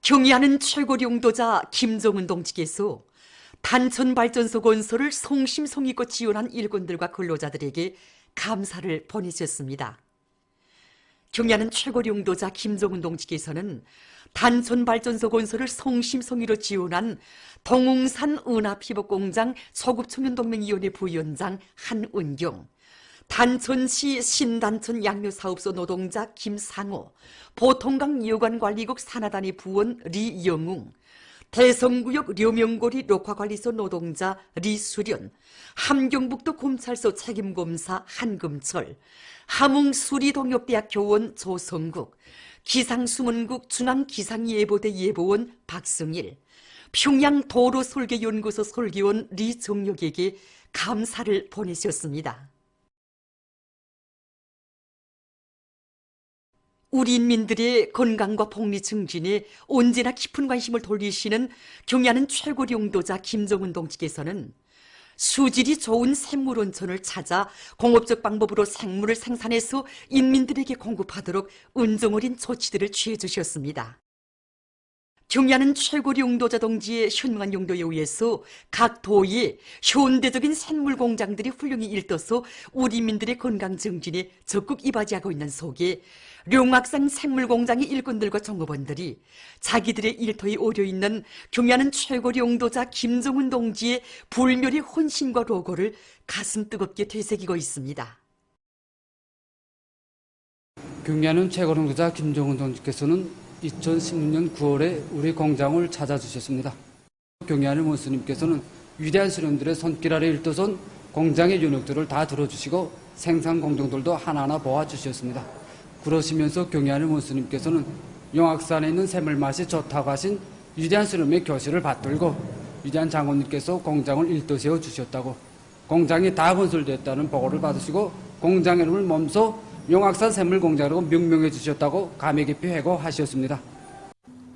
경의하는 최고 용도자 김정은 동지께서 단천발전소 건설을 성심성의껏 지원한 일꾼들과 근로자들에게 감사를 보내셨습니다. 경의하는 최고 용도자 김정은 동지께서는 단천발전소 건설을 성심성의로 지원한 동웅산 은하피복공장 서구청년동맹위원회 부위원장 한은경, 단천시 신단천 양묘사업소 노동자 김상호, 보통강 여관관리국 산하단위 부원 리영웅, 대성구역 료명고리 녹화관리소 노동자 리수련, 함경북도 검찰소 책임검사 한금철, 함흥수리동역대학 교원 조성국, 기상수문국 중앙기상예보대 예보원 박승일, 평양도로설계연구소 설계원 리정혁에게 감사를 보내셨습니다. 우리 인민들의 건강과 복리 증진에 언제나 깊은 관심을 돌리시는 경의하는 최고 용도자 김정은 동지께서는 수질이 좋은 샘물 온천을 찾아 공업적 방법으로 생물을 생산해서 인민들에게 공급하도록 은정어린 조치들을 취해 주셨습니다. 경의하는 최고 용도자 동지의 현명한 용도에 의해서 각 도에 현대적인 샘물 공장들이 훌륭히 일떠서 우리 민들의 건강 증진에 적극 이바지하고 있는 속에 룡악산 생물 공장의 일꾼들과 종업원들이 자기들의 일터에 오려 있는 경의하는 최고 용도자 김정은 동지의 불멸의 헌신과 로고를 가슴 뜨겁게 되새기고 있습니다. 경의하는 최고 용도자 김정은 동지께서는 2016년 9월에 우리 공장을 찾아주셨습니다. 경의하는 원수님께서는 위대한 수령들의 손길 아래 일떠선 공장의 연역들을 다 들어주시고 생산 공정들도 하나하나 보아주셨습니다. 그러시면서 경의하는 원수님께서는 영악산에 있는 샘물 맛이 좋다고 하신 위대한 수령의 교실을 받들고 위대한 장군님께서 공장을 일떠세워 주셨다고, 공장이 다 건설됐다는 보고를 받으시고 공장 이름을 몸소 용악산 샘물공장이라고 명명해 주셨다고 감회 깊이 회고하셨습니다.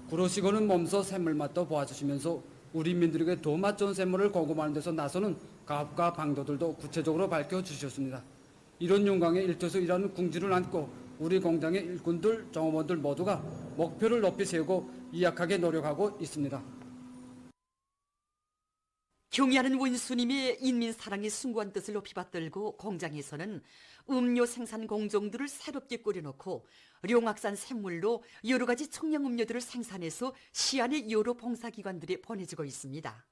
그러시고는 몸소 샘물맛도 보아주시면서 우리 민들에게 더 맛 좋은 샘물을 공급하는 데서 나서는 가업과 방도들도 구체적으로 밝혀주셨습니다. 이런 영광에 일터서 일하는 궁지를 안고 우리 공장의 일꾼들, 종업원들 모두가 목표를 높이 세우고 이약하게 노력하고 있습니다. 경의하는 원수님의 인민사랑의 숭고한 뜻을 높이 받들고 공장에서는 음료 생산 공정들을 새롭게 꾸려놓고 룡악산 샘물로 여러 가지 청량 음료들을 생산해서 시안의 여러 봉사기관들에 보내주고 있습니다.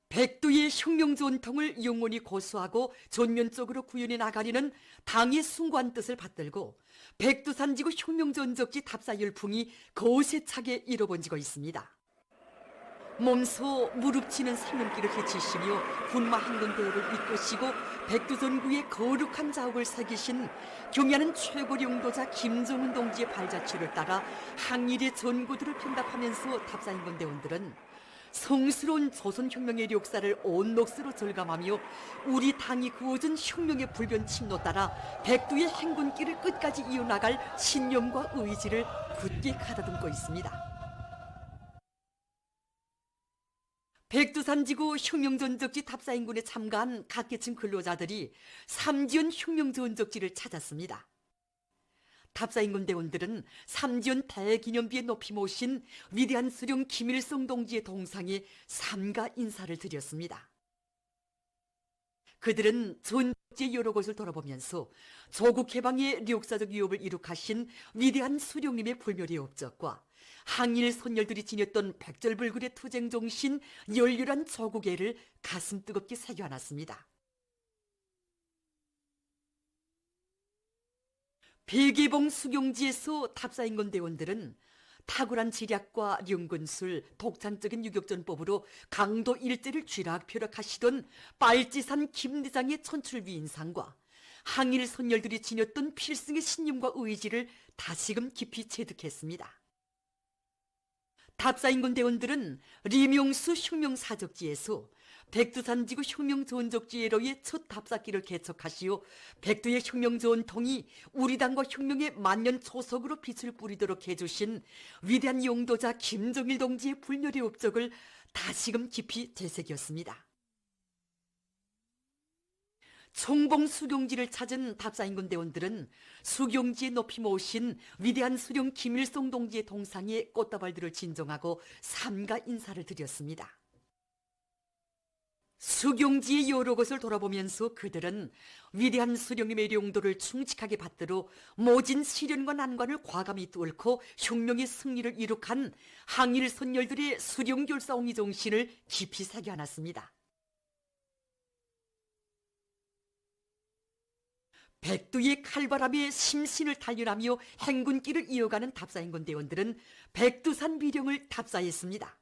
백두의 혁명 전통을 영원히 고수하고 전면적으로 구현해 나가려는 당의 숭고한 뜻을 받들고 백두산지구 혁명전적지 답사 열풍이 거세 차게 이뤄번지고 있습니다. 몸소 무릎치는 생명길을 헤치시며 군마 행군대회를 이끄시고 백두전구의 거룩한 자욱을 새기신 경의하는 최고 용도자 김정은 동지의 발자취를 따라 항일의 전구들을 편답하면서 답사행군대원들은 성스러운 조선혁명의 역사를 온 몫으로 절감하며 우리 당이 그어준 혁명의 불변 침노 따라 백두의 행군길을 끝까지 이어나갈 신념과 의지를 굳게 가다듬고 있습니다. 백두산지구 혁명전적지 답사인군에 참가한 각계층 근로자들이 삼지연 혁명전적지를 찾았습니다. 답사인군 대원들은 삼지연 대기념비에 높이 모신 위대한 수령 김일성 동지의 동상에 삼가 인사를 드렸습니다. 그들은 전적지의 여러 곳을 돌아보면서 조국 해방의 역사적 위협을 이룩하신 위대한 수령님의 불멸의 업적과 항일 선열들이 지녔던 백절불굴의 투쟁 정신, 열렬한 조국애를 가슴 뜨겁게 새겨안았습니다. 백예봉 수경지에서 답사인군 대원들은 탁월한 지략과 연근술, 독창적인 유격전법으로 강도 일제를 쥐락펴락하시던 빨치산 김대장의 천출위인상과 항일 선열들이 지녔던 필승의 신념과 의지를 다시금 깊이 체득했습니다. 답사인군 대원들은 리명수 혁명사적지에서 백두산지구 혁명전적지회로의 첫 답사길을 개척하시어 백두의 혁명전통이 우리 당과 혁명의 만년 초석으로 빛을 뿌리도록 해주신 위대한 용도자 김정일 동지의 불멸의 업적을 다시금 깊이 되새겼습니다. 총봉 수룡지를 찾은 답사인군 대원들은 수룡지에 높이 모신 위대한 수령 김일성 동지의 동상에 꽃다발들을 진정하고 삼가 인사를 드렸습니다. 수룡지의 여러 곳을 돌아보면서 그들은 위대한 수령님의 용도를 충직하게 받들어 모진 시련과 난관을 과감히 뚫고 혁명의 승리를 이룩한 항일 선열들의 수령결사옹이 정신을 깊이 새겨안았습니다. 백두의 칼바람에 심신을 단련하며 행군길을 이어가는 답사행군 대원들은 백두산 미령을 답사했습니다.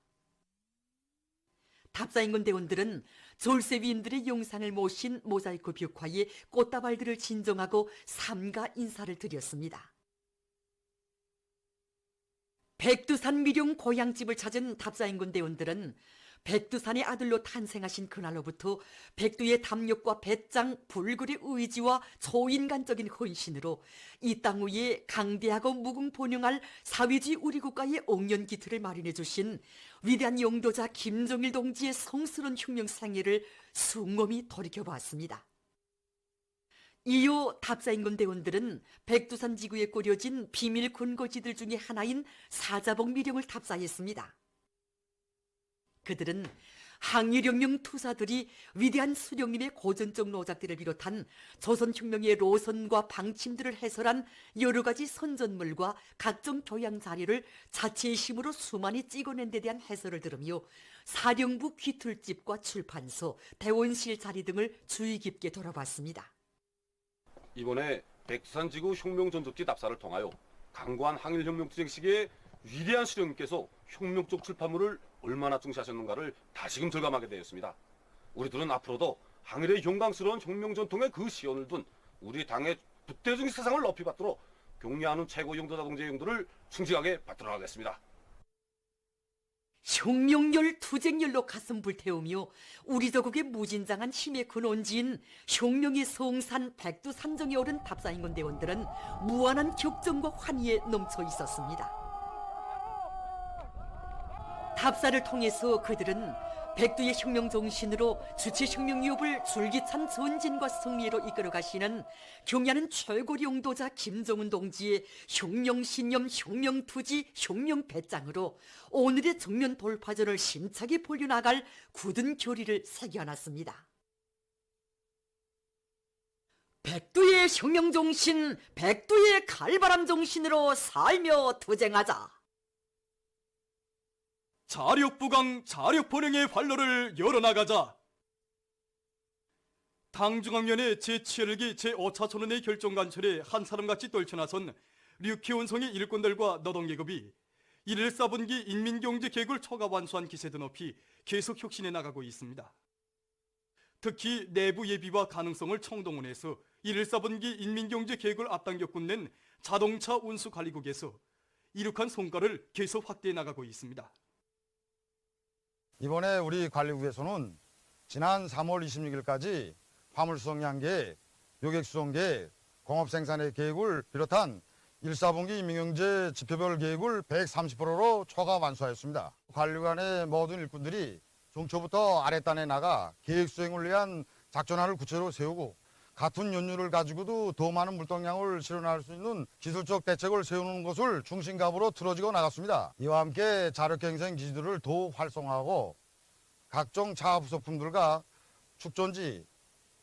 답사행군 대원들은 졸세위인들의 용상을 모신 모자이크 벽화에 꽃다발들을 진정하고 삼가 인사를 드렸습니다. 백두산 미령 고향집을 찾은 답사행군 대원들은 백두산의 아들로 탄생하신 그날로부터 백두의 담력과 배짱, 불굴의 의지와 초인간적인 헌신으로 이 땅 위에 강대하고 무궁본영할 사회주의 우리 국가의 옥년기틀을 마련해 주신 위대한 용도자 김정일 동지의 성스러운 혁명 생애를 숭고히 돌이켜보았습니다. 이후 답사인군 대원들은 백두산 지구에 꾸려진 비밀 근거지들 중에 하나인 사자봉 미령을 답사했습니다. 그들은 항일혁명 투사들이 위대한 수령님의 고전적 노작들을 비롯한 조선혁명의 로선과 방침들을 해설한 여러 가지 선전물과 각종 교양 자료를 자체의 힘으로 수많이 찍어낸 데 대한 해설을 들으며 사령부 귀틀집과 출판소, 대원실 자리 등을 주의 깊게 돌아봤습니다. 이번에 백두산지구 혁명전적지 답사를 통하여 강고한 항일혁명 투쟁 시기에 위대한 수령님께서 혁명적 출판물을 얼마나 중시하셨는가를 다시금 절감하게 되었습니다. 우리들은 앞으로도 항일의 영광스러운 혁명 전통의 그 시연을 둔 우리 당의 부대중 세상을 높이 받도록 경례하는 최고 용도자 동지의 용도를 충직하게 받도록 하겠습니다. 혁명열 투쟁열로 가슴 불태우며 우리 조국의 무진장한 힘의 근원지인 혁명의 성산 백두산정에 오른 답사인군 대원들은 무한한 격정과 환희에 넘쳐 있었습니다. 답사를 통해서 그들은 백두의 혁명 정신으로 주체 혁명 위협을 줄기찬 전진과 승리로 이끌어 가시는 경야는 최고 용도자 김정은 동지의 혁명 신념, 혁명 투지, 혁명 배짱으로 오늘의 정면 돌파전을 힘차게 벌려나갈 굳은 결의를 새겨놨습니다. 백두의 혁명 정신, 백두의 칼바람 정신으로 살며 투쟁하자. 자력부강 자력본행의 활로를 열어나가자. 당중앙면의 제7일기 제5차천원의 결정관철에 한 사람같이 떨쳐나선 류키온성의 일꾼들과 노동계급이 1일 4분기 인민경제계획을 초과 완수한 기세도 높이 계속 혁신해 나가고 있습니다. 특히 내부 예비와 가능성을 총동원해서 1일 4분기 인민경제계획을 앞당겨 끝낸 자동차 운수관리국에서 이룩한 성과를 계속 확대해 나가고 있습니다. 이번에 우리 관리국에서는 지난 3월 26일까지 화물수송량계획, 요객수송계획, 공업생산의 계획을 비롯한 1, 4분기 인민경제 지표별 계획을 130%로 초과 완수하였습니다. 관리관의 모든 일꾼들이 중초부터 아랫단에 나가 계획 수행을 위한 작전안을 구체적으로 세우고 같은 연료를 가지고도 더 많은 물동량을 실현할 수 있는 기술적 대책을 세우는 것을 중심값으로 틀어지고 나갔습니다. 이와 함께 자력갱생 기지들을 더욱 활성화하고 각종 자부속품들과 축전지,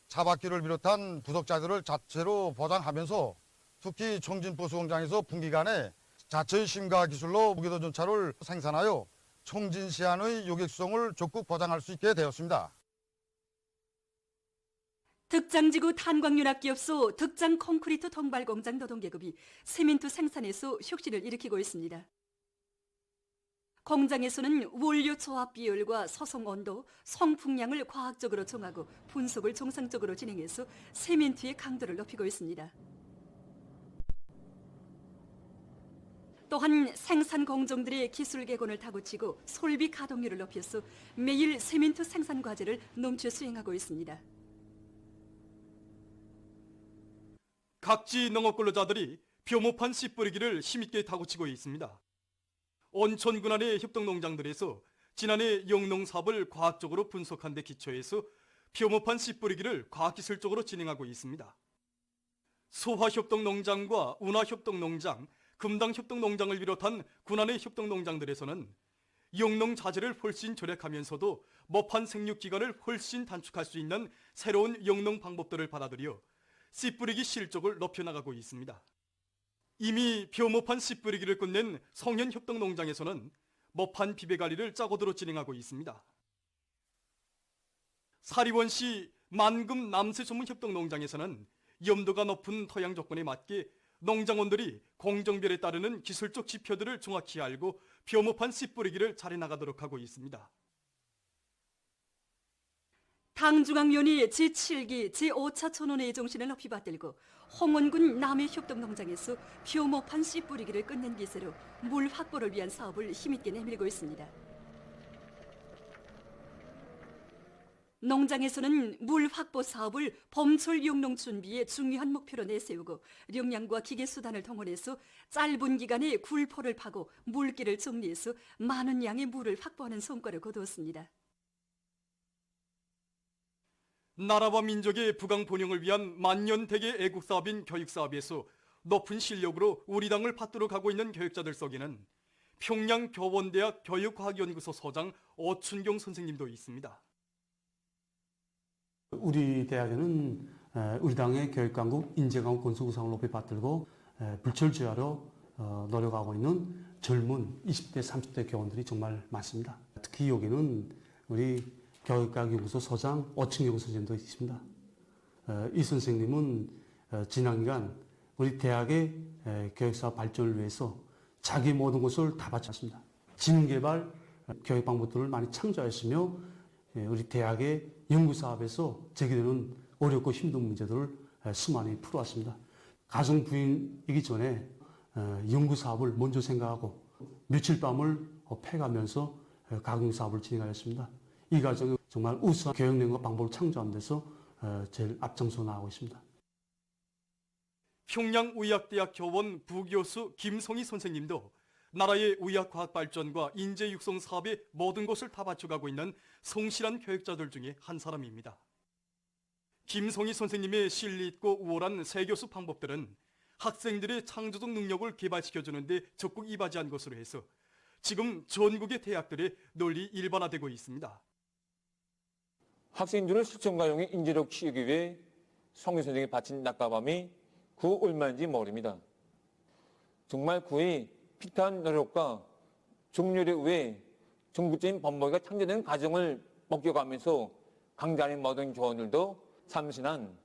차바퀴를 비롯한 부속자들을 자체로 보장하면서 특히 청진포수공장에서 분기간에 자체의 심가 기술로 무기도 전차를 생산하여 청진시안의 요객수송을 적극 보장할 수 있게 되었습니다. 득장지구 탄광윤학기업소 득장 콘크리트 통발공장 노동계급이 세민투 생산에서 혁신을 일으키고 있습니다. 공장에서는 원료 조합 비율과 소송 온도, 성풍량을 과학적으로 정하고 분석을 정상적으로 진행해서 세민투의 강도를 높이고 있습니다. 또한 생산 공정들의 기술 개선을 다구치고 솔비 가동률을 높여서 매일 세민투 생산 과제를 넘쳐 수행하고 있습니다. 각지 농업근로자들이 벼모판 씨 뿌리기를 힘있게 다구치고 있습니다. 온천 군안의 협동농장들에서 지난해 영농사업을 과학적으로 분석한 데 기초해서 표모판 씨 뿌리기를 과학기술적으로 진행하고 있습니다. 소화협동농장과 운하협동농장, 금당협동농장을 비롯한 군안의 협동농장들에서는 용농 자재를 훨씬 절약하면서도 머판 생육기간을 훨씬 단축할 수 있는 새로운 용농 방법들을 받아들여 씨 뿌리기 실적을 높여나가고 있습니다. 이미 표모판 씨 뿌리기를 끝낸 성현협동농장에서는 머판 비배 관리를 짜고도로 진행하고 있습니다. 사리원시 만금 남새 전문 협동농장에서는 염도가 높은 토양 조건에 맞게 농장원들이 공정별에 따르는 기술적 지표들을 정확히 알고 표모판 씨 뿌리기를 잘해 나가도록 하고 있습니다. 당중앙위원회 제7기 제5차 천원회의 정신을 높이 받들고 홍원군 남해협동농장에서 표모판 씨 뿌리기를 끝낸 기세로 물 확보를 위한 사업을 힘있게 내밀고 있습니다. 농장에서는 물 확보 사업을 봄철 용농 준비에 중요한 목표로 내세우고 령량과 기계 수단을 동원해서 짧은 기간에 굴포를 파고 물길을 정리해서 많은 양의 물을 확보하는 성과를 거두었습니다. 나라와 민족의 부강 번영을 위한 만년대계 애국사업인 교육사업에서 높은 실력으로 우리 당을 받들어 가고 있는 교육자들 속에는 평양교원대학 교육과학연구소 소장 오춘경 선생님도 있습니다. 우리 대학에는 우리 당의 교육강국, 인재강국 건설구상을 높이 받들고 불철주야로 노력하고 있는 젊은 20대, 30대 교원들이 정말 많습니다. 특히 여기는 우리 교육과학연구소 소장 오춘경 선생님도 있습니다. 이 선생님은 지난 기간 우리 대학의 교육사업 발전을 위해서 자기 모든 것을 다 바쳤습니다. 지능개발, 교육 방법들을 많이 창조하였으며 우리 대학의 연구사업에서 제기되는 어렵고 힘든 문제들을 수많이 풀어왔습니다. 가정부인이기 전에 연구사업을 먼저 생각하고 며칠 밤을 패가면서 가공사업을 진행하였습니다. 이 과정에 정말 우수한 교육내용과 방법을 창조하는 데서 제일 앞장서 나가고 있습니다. 평양의학대학 교원 부교수 김성희 선생님도 나라의 의학과학 발전과 인재 육성 사업에 모든 것을 다 바쳐가고 있는 성실한 교육자들 중에 한 사람입니다. 김성희 선생님의 실리 있고 우월한 세교수 방법들은 학생들의 창조적 능력을 개발시켜주는 데 적극 이바지한 것으로 해서 지금 전국의 대학들에 널리 일반화되고 있습니다. 학생들을 실천가용의 인재력 키우기 위해 성희 선생님이 바친 낮과 밤이 그 얼마인지 모릅니다. 정말 그의 피탄 노력과 정열에 의해 정부적인 법무가 창조된 과정을 목격하면서 강단의 모든 교원들도 참신한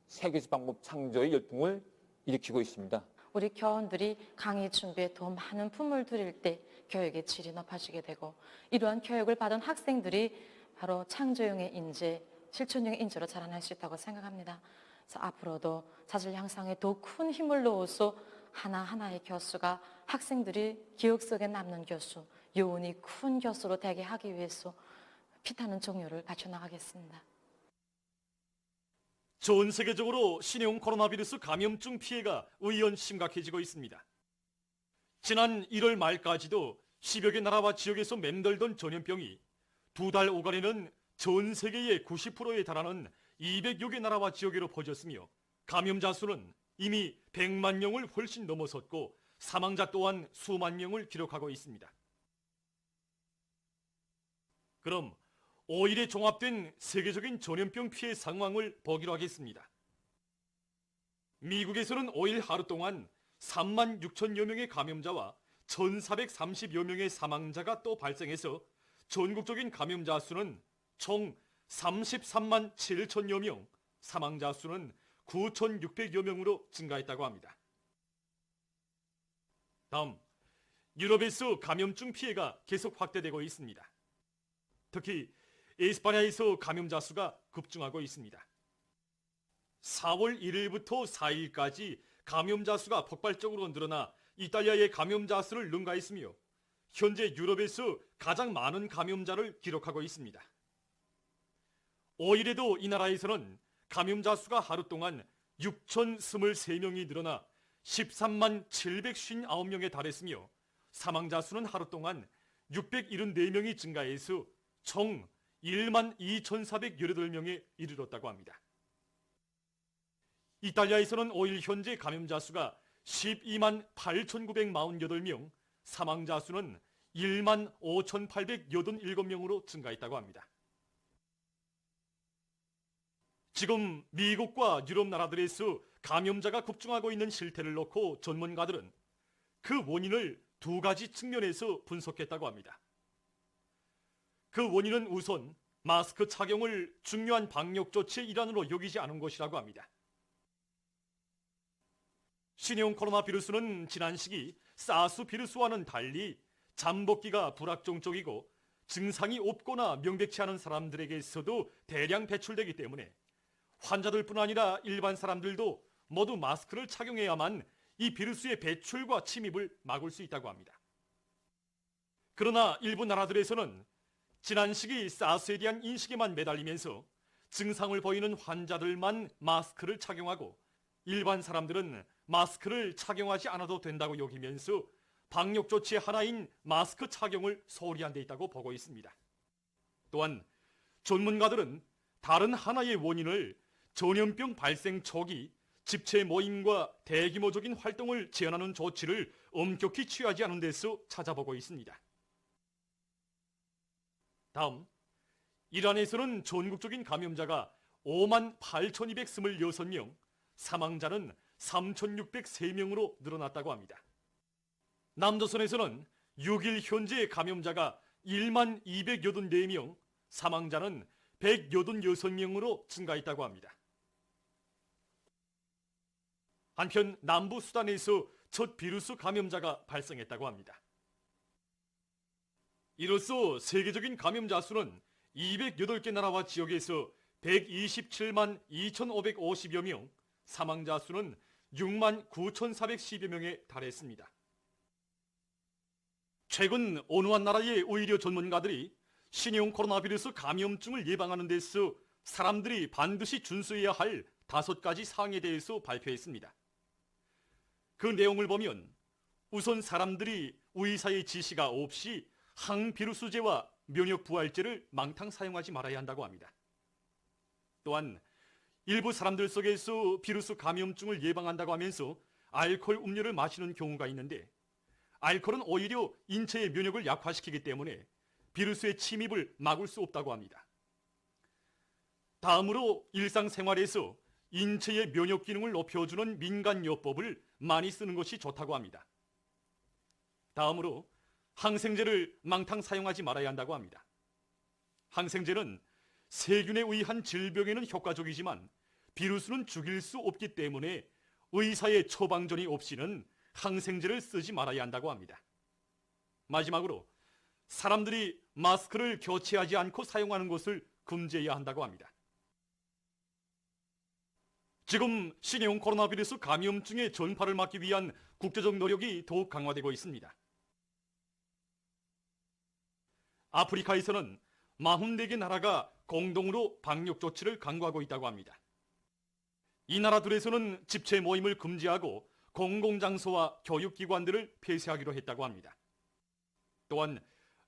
세계수 방법 창조의 열풍을 일으키고 있습니다. 우리 교원들이 강의 준비에 더 많은 품을 들일 때 교육의 질이 높아지게 되고 이러한 교육을 받은 학생들이 바로 창조형의 인재, 실천형의 인재로 자라날 수 있다고 생각합니다. 그래서 앞으로도 자질 향상에 더 큰 힘을 넣어서 하나하나의 교수가 학생들이 기억 속에 남는 교수, 요운이 큰 교수로 되게 하기 위해서 피타는 정열을 바쳐나가겠습니다. 전 세계적으로 신형 코로나 비루스 감염증 피해가 의연 심각해지고 있습니다. 지난 1월 말까지도 10여 개 나라와 지역에서 맴돌던 전염병이 2달 오간에는 전 세계의 90%에 달하는 200여 개 나라와 지역으로 퍼졌으며 감염자 수는 이미 100만 명을 훨씬 넘어섰고 사망자 또한 수만 명을 기록하고 있습니다. 그럼 5일에 종합된 세계적인 전염병 피해 상황을 보기로 하겠습니다. 미국에서는 5일 하루 동안 3만 6천여 명의 감염자와 1,430여 명의 사망자가 또 발생해서 전국적인 감염자 수는 총 33만 7천여 명, 사망자 수는 9,600여 명으로 증가했다고 합니다. 다음, 유럽에서 감염증 피해가 계속 확대되고 있습니다. 특히 에스파냐에서 감염자 수가 급증하고 있습니다. 4월 1일부터 4일까지 감염자 수가 폭발적으로 늘어나 이탈리아의 감염자 수를 능가했으며 현재 유럽에서 가장 많은 감염자를 기록하고 있습니다. 5일에도 이 나라에서는 감염자 수가 하루 동안 6,023명이 늘어나 13만 759명에 달했으며 사망자 수는 하루 동안 674명이 증가해서 총 1만 2,418명에 이르렀다고 합니다. 이탈리아에서는 5일 현재 감염자 수가 12만 8,948명, 사망자 수는 1만 5,887명으로 증가했다고 합니다. 지금 미국과 유럽 나라들에서 감염자가 급증하고 있는 실태를 놓고 전문가들은 그 원인을 두 가지 측면에서 분석했다고 합니다. 그 원인은 우선 마스크 착용을 중요한 방역 조치의 일환으로 여기지 않은 것이라고 합니다. 신형 코로나 비루스는 지난 시기 사스 비루스와는 달리 잠복기가 불확정적이고 증상이 없거나 명백치 않은 사람들에게서도 대량 배출되기 때문에 환자들뿐 아니라 일반 사람들도 모두 마스크를 착용해야만 이 비루스의 배출과 침입을 막을 수 있다고 합니다. 그러나 일부 나라들에서는 지난 시기 사스에 대한 인식에만 매달리면서 증상을 보이는 환자들만 마스크를 착용하고 일반 사람들은 마스크를 착용하지 않아도 된다고 여기면서 방역 조치의 하나인 마스크 착용을 소홀히 한 데 있다고 보고 있습니다. 또한 전문가들은 다른 하나의 원인을 전염병 발생 초기 집체 모임과 대규모적인 활동을 제한하는 조치를 엄격히 취하지 않은 데서 찾아보고 있습니다. 다음, 이란에서는 전국적인 감염자가 5만 8,226명, 사망자는 3,603명으로 늘어났다고 합니다. 남조선에서는 6일 현재 감염자가 1만 284명, 사망자는 186명으로 증가했다고 합니다. 한편 남부 수단에서 첫 비루스 감염자가 발생했다고 합니다. 이로써 세계적인 감염자 수는 208개 나라와 지역에서 127만 2,550여 명, 사망자 수는 6만 9,410여 명에 달했습니다. 최근 어느 한 나라의 의료 전문가들이 신형 코로나 비루스 감염증을 예방하는 데서 사람들이 반드시 준수해야 할 5가지 사항에 대해서 발표했습니다. 그 내용을 보면 우선 사람들이 의사의 지시가 없이 항비루스제와 면역부활제를 망탕 사용하지 말아야 한다고 합니다. 또한 일부 사람들 속에서 비루스 감염증을 예방한다고 하면서 알코올 음료를 마시는 경우가 있는데 알코올은 오히려 인체의 면역을 약화시키기 때문에 비루스의 침입을 막을 수 없다고 합니다. 다음으로 일상생활에서 인체의 면역 기능을 높여주는 민간요법을 많이 쓰는 것이 좋다고 합니다. 다음으로 항생제를 망탕 사용하지 말아야 한다고 합니다. 항생제는 세균에 의한 질병에는 효과적이지만 비루스는 죽일 수 없기 때문에 의사의 처방전이 없이는 항생제를 쓰지 말아야 한다고 합니다. 마지막으로 사람들이 마스크를 교체하지 않고 사용하는 것을 금지해야 한다고 합니다. 지금 신형 코로나 비루스 감염증의 전파를 막기 위한 국제적 노력이 더욱 강화되고 있습니다. 아프리카에서는 44개 나라가 공동으로 방역 조치를 강구하고 있다고 합니다. 이 나라들에서는 집체 모임을 금지하고 공공장소와 교육기관들을 폐쇄하기로 했다고 합니다. 또한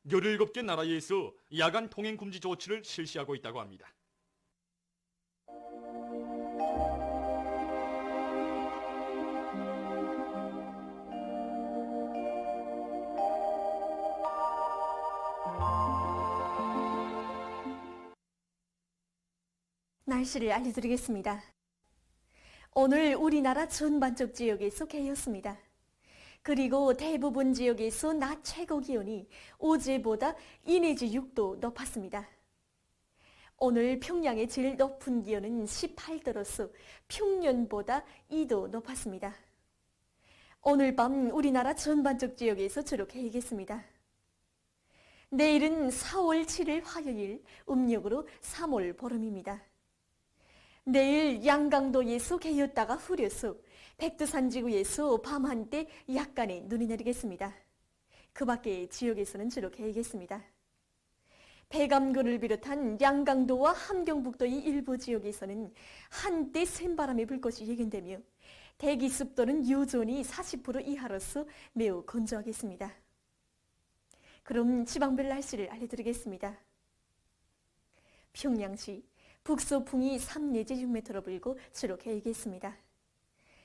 17개 나라에서 야간 통행 금지 조치를 실시하고 있다고 합니다. 날씨를 알려드리겠습니다. 오늘 우리나라 전반적 지역에서 개였습니다. 그리고 대부분 지역에서 낮 최고 기온이 어제보다 2 내지 6도 높았습니다. 오늘 평양의 제일 높은 기온은 18도로서 평년보다 2도 높았습니다. 오늘 밤 우리나라 전반적 지역에서 주로 개겠습니다. 내일은 4월 7일 화요일, 음력으로 3월 보름입니다. 내일 양강도에서 개였다가 흐려서 백두산 지구에서 밤 한때 약간의 눈이 내리겠습니다. 그 밖의 지역에서는 주로 개겠습니다. 배감군을 비롯한 양강도와 함경북도의 일부 지역에서는 한때 센바람이 불 것이 예견되며 대기 습도는 여전히 40% 이하로서 매우 건조하겠습니다. 그럼 지방별 날씨를 알려드리겠습니다. 평양시 북서풍이 3 내지 6m로 불고 주로 개이겠습니다.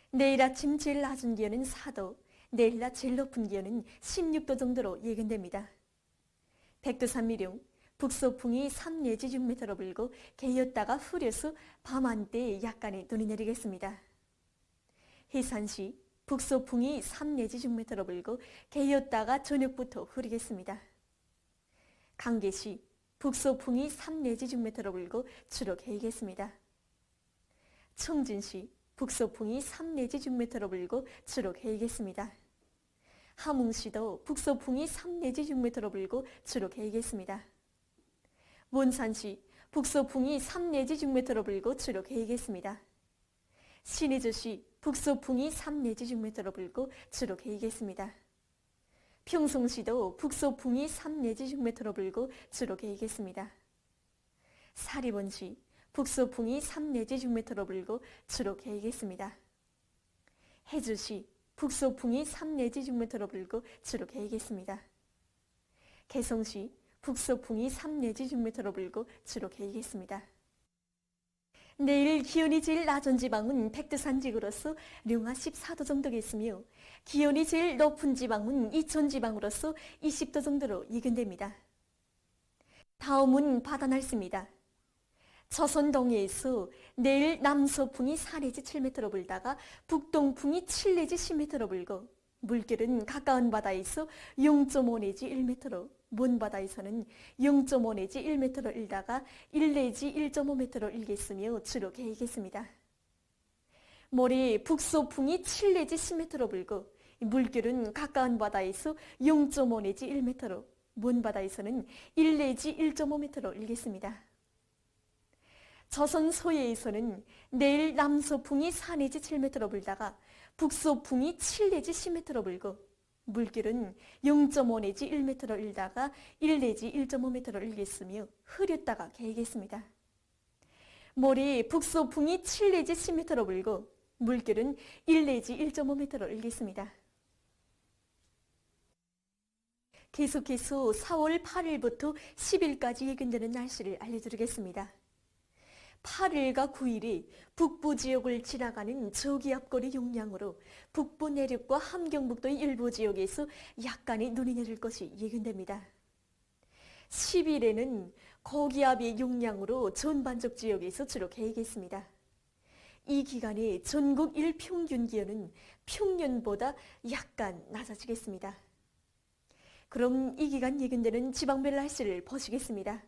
내일 아침 제일 낮은 기온은 4도, 내일 낮 제일 높은 기온은 16도 정도로 예견됩니다. 백두산 미룡 북서풍이 3 내지 6m로 불고 개였다가 흐려서 밤 한때 약간의 눈이 내리겠습니다. 해산시 북서풍이 3 내지 6m로 불고 개였다가 저녁부터 흐리겠습니다. 강계시 북서풍이 3 내지 6m로 불고 주로 개이겠습니다. 청진시 북서풍이 3 내지 6m로 불고 주로 개이겠습니다. 함흥시도 북서풍이 3 내지 6m로 불고 주로 개이겠습니다. 원산시 북서풍이 3 내지 6m로 불고 주로 개이겠습니다. 신의주시 북서풍이 3 내지 6m로 불고 주로 개이겠습니다. 평성시도 북서풍이 3 내지 6m로 불고 주로 개이겠습니다. 사리본시 북서풍이 3 내지 6m로 불고 주로 개이겠습니다. 해주시 북서풍이 3 내지 6m로 불고 주로 개이겠습니다. 개성시 북서풍이 3 내지 6m로 불고 주로 개이겠습니다. 내일 기온이 제일 낮은 지방은 백두산 지구로서 룡하 14도 정도겠으며 기온이 제일 높은 지방은 이천 지방으로서 20도 정도로 예견됩니다. 다음은 바다 날씨입니다. 조선 동해에서 내일 남서풍이 4 내지 7m로 불다가 북동풍이 7 내지 10m로 불고 물결은 가까운 바다에서 0.5 내지 1m로 먼 바다에서는 0.5 내지 1m로 일다가 1 내지 1.5m로 일겠으며 주로 개이겠습니다. 모레 북서풍이 7 내지 10m로 불고 물결은 가까운 바다에서 0.5 내지 1m로 먼 바다에서는 1 내지 1.5m로 일겠습니다. 조선 서해에서는 내일 남서풍이 4 내지 7m로 불다가 북서풍이 7 내지 10m로 불고 물결은 0.5 내지 1m로 일다가 1 내지 1.5m로 일겠으며 흐렸다가 개이겠습니다. 모레 북서풍이 7 내지 10m로 불고 물결은 1 내지 1.5m로 일겠습니다. 계속해서 4월 8일부터 10일까지 예견되는 날씨를 알려드리겠습니다. 8일과 9일이 북부 지역을 지나가는 저기압골의 영향으로 북부 내륙과 함경북도의 일부 지역에서 약간의 눈이 내릴 것이 예견됩니다. 10일에는 고기압의 영향으로 전반적 지역에서 주로 개이겠습니다. 이 기간에 전국 일평균 기온은 평년보다 약간 낮아지겠습니다. 그럼 이 기간 예견되는 지방별 날씨를 보시겠습니다.